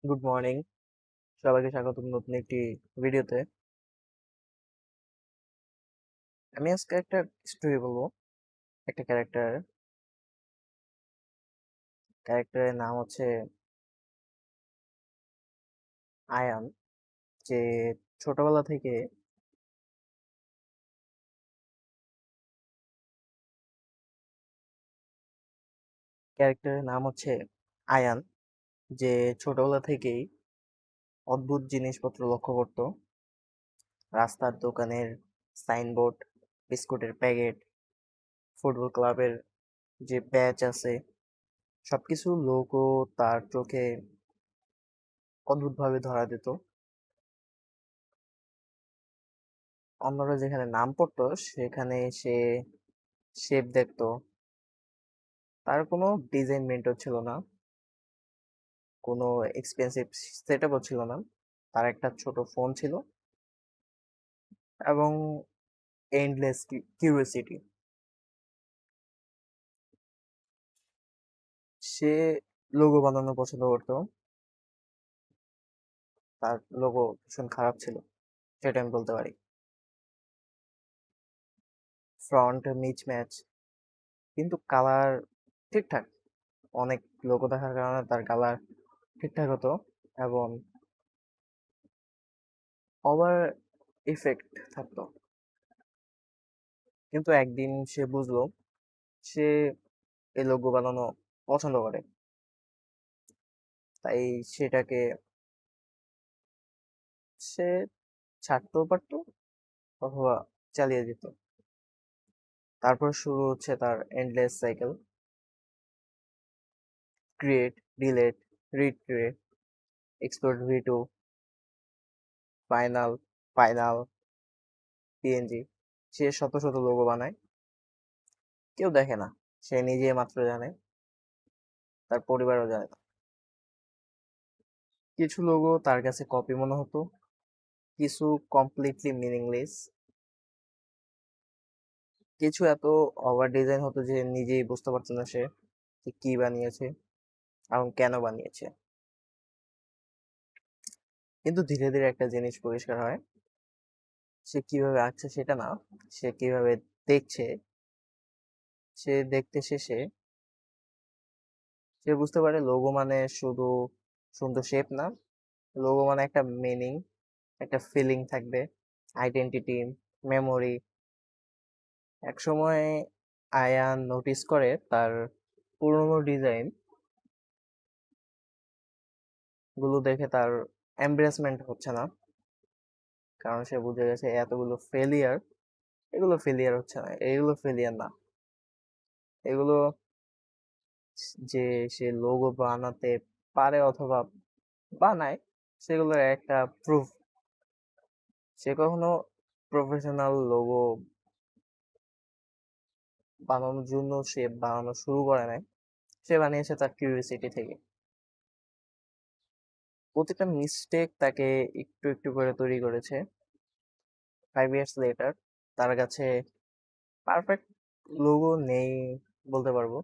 Good morning. সবাইকে স্বাগতম নতুন একটি ভিডিওতে। আমি আজকে একটা স্টোরি বলবো। একটা ক্যারেক্টারের নাম হচ্ছে আয়ান, যে ছোটবেলা থেকে ক্যারেক্টারের নাম হচ্ছে আয়ান, যে ছোটবেলা থেকেই অদ্ভুত জিনিসপত্র লক্ষ্য করত। রাস্তার দোকানের সাইনবোর্ড, বিস্কুটের প্যাকেট, ফুটবল ক্লাবের যে ব্যাচ আছে, সবকিছু লোগো তার চোখে অদ্ভুতভাবে ধরা দিত। অন্যরা যেখানে নাম পড়তো সেখানে সে শেপ দেখতো। তার কোনো ডিজাইন মেন্টর ছিল না, কোনো এক্সপেন্সিভ সেটআপও ছিল না। তার একটা ছোট ফোন ছিল এবং এন্ডলেস কিউরিওসিটি। সে লোগো বানানো পছন্দ করতো। তার লোগো ভীষণ খারাপ ছিল, সেটা আমি বলতে পারি। ফ্রন্ট মিচ ম্যাচ, কিন্তু কালার ঠিকঠাক। অনেক লোগো দেখার কারণে তার কালার ঠিকঠাক হতো এবং ওভার ইফেক্ট থাকতো। কিন্তু একদিন সে বুঝলো সে এই লোগো বানানো পছন্দ করে, তাই সেটাকে সে ছাড়তেও পারতো অথবা চালিয়ে যেত। তারপর শুরু হচ্ছে তার endless cycle: create, delete, recreate, export ভি2, ফাইনাল, ফাইনাল, পিএনজি। সে শত শত লোগো বানায়, কেউ দেখে না। সে নিজে মাত্র জানে, তার পরিবারও জানে না। কিছু লোগো তার কাছে কপি মনে হতো, কিছু কমপ্লিটলি মিনিংলেস, কিছু এত ওভার ডিজাইন হতো যে নিজেই বুঝতে পারতো না সে যে কি বানিয়েছে এবং কেন বানিয়েছে। কিন্তু ধীরে ধীরে একটা জিনিস পরিষ্কার হয়: সে কিভাবে আঁকছে সেটা না, সে কিভাবে দেখছে। সে দেখতে শেষে সে বুঝতে পারে লোগো মানে শুধু সুন্দর শেপ না, লোগো মানে একটা মিনিং, একটা ফিলিং থাকবে, আইডেন্টিটি, মেমোরি। একসময় আয়ান নোটিস করে তার পুরোনো ডিজাইন গুলো দেখে তার এমব্রেসমেন্ট হচ্ছে না। কারণ সে বুঝে গেছে এতগুলো ফেলিয়ার, এগুলো ফেলিয়ার হচ্ছে না, এগুলো ফেলিয়ার না, এগুলো যে সে লোগো বানাতে পারে অথবা বানায় সেগুলোর একটা প্রুফ। সে কখনো প্রফেশনাল লোগো বানানোর জন্য সে বানানো শুরু করে নাই, সে বানিয়েছে তার কিউরিওসিটি থেকে। প্রতিটা মিস্টেক তাকে একটু একটু করে তৈরি করেছে। 5 ইয়ার্স লেটার তার কাছে পারফেক্ট লোগো নেই বলতে পারবো,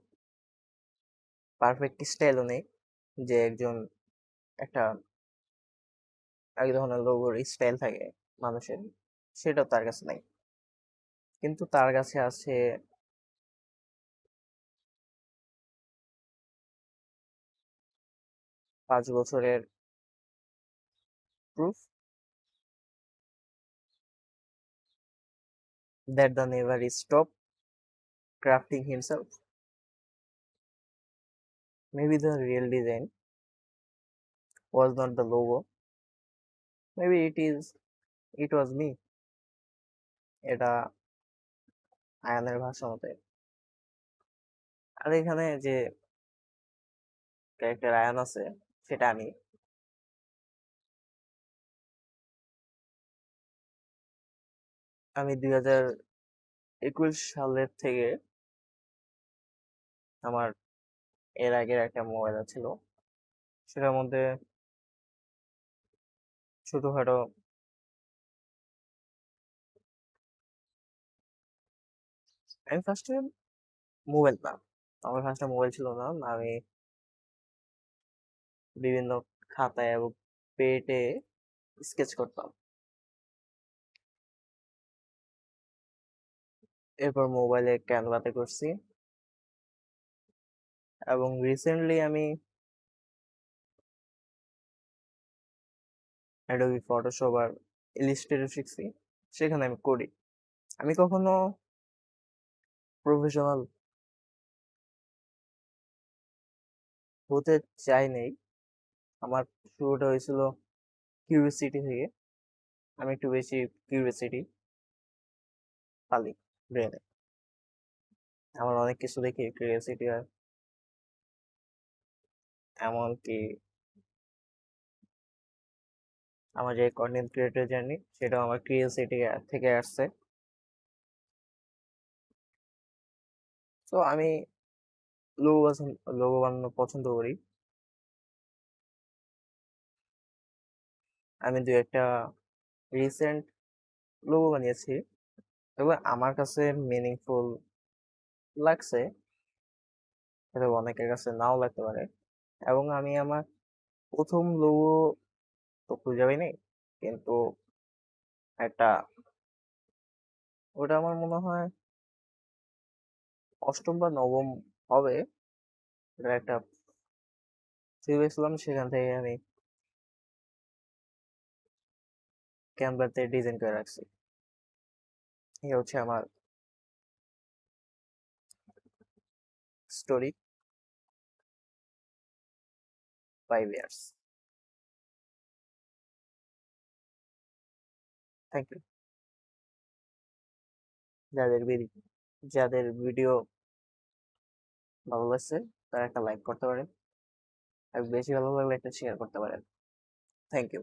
পারফেক্ট স্টাইলও নেই। যে একটা এক ধরনের লোগোর স্টাইল থাকে মানুষের, সেটাও তার কাছে নাই। কিন্তু তার কাছে আছে 5 বছরের proof that the never stopped crafting himself. Maybe the real design was not the logo, maybe it was me. এটা আয়ানের ভাষা মতে। আর এখানে যে ক্যারেক্টার আয়ান আছে সেটা আমি। আমি 2021 সালের থেকে আমার এর আগের একটা মোবাইল ছিল, সেটার মধ্যে ছোটখাটো আমি ফার্স্টে মোবাইল না, আমার ফার্স্টে মোবাইল ছিল না। আমি বিভিন্ন খাতায় এবং পেটে স্কেচ করতাম। এরপর মোবাইলে ক্যানভাতে করছি, এবং রিসেন্টলি আমি অ্যাডোবি ফটোশপ আর ইলিস্ট্রেটর শিখছি, সেখানে আমি করি। আমি কখনো প্রফেশনাল হতে চাই নাই। আমার শুরুটা হয়েছিল কিউরিওসিটি থেকে। আমি একটু বেশি কিউরিওসিটি পালি ব্রেনে। আমার অনেক কিছু দেখি কিউরিওসিটি হয়, এমনকি আমার যে কন্টেন্ট ক্রিয়েটর জার্নি সেটাও আমার কিউরিওসিটি থেকে আসছে। তো আমি লোগো বানানো পছন্দ করি। আমি দু একটা রিসেন্ট লোগো বানিয়েছি, এগুলো আমার কাছে মিনিংফুল লাগছে, এটা অনেকের কাছে নাও লাগতে পারে। এবং আমি আমার প্রথম লোগো তো খুঁজে পাইনি, কিন্তু একটা, ওটা আমার মনে হয় অষ্টম বা নবম হবে, এটা একটা পেয়েছিলাম, সেখান থেকে আমি ক্যানভাতে ডিজাইন করে রাখছি। এই হচ্ছে আমার স্টোরি, 5 ইয়ার্স। Thank you. যাদের যাদের ভিডিও ভালো লাগছে তারা একটা লাইক করতে পারেন, আর বেশি ভালো লাগলে একটা শেয়ার করতে পারেন। Thank you.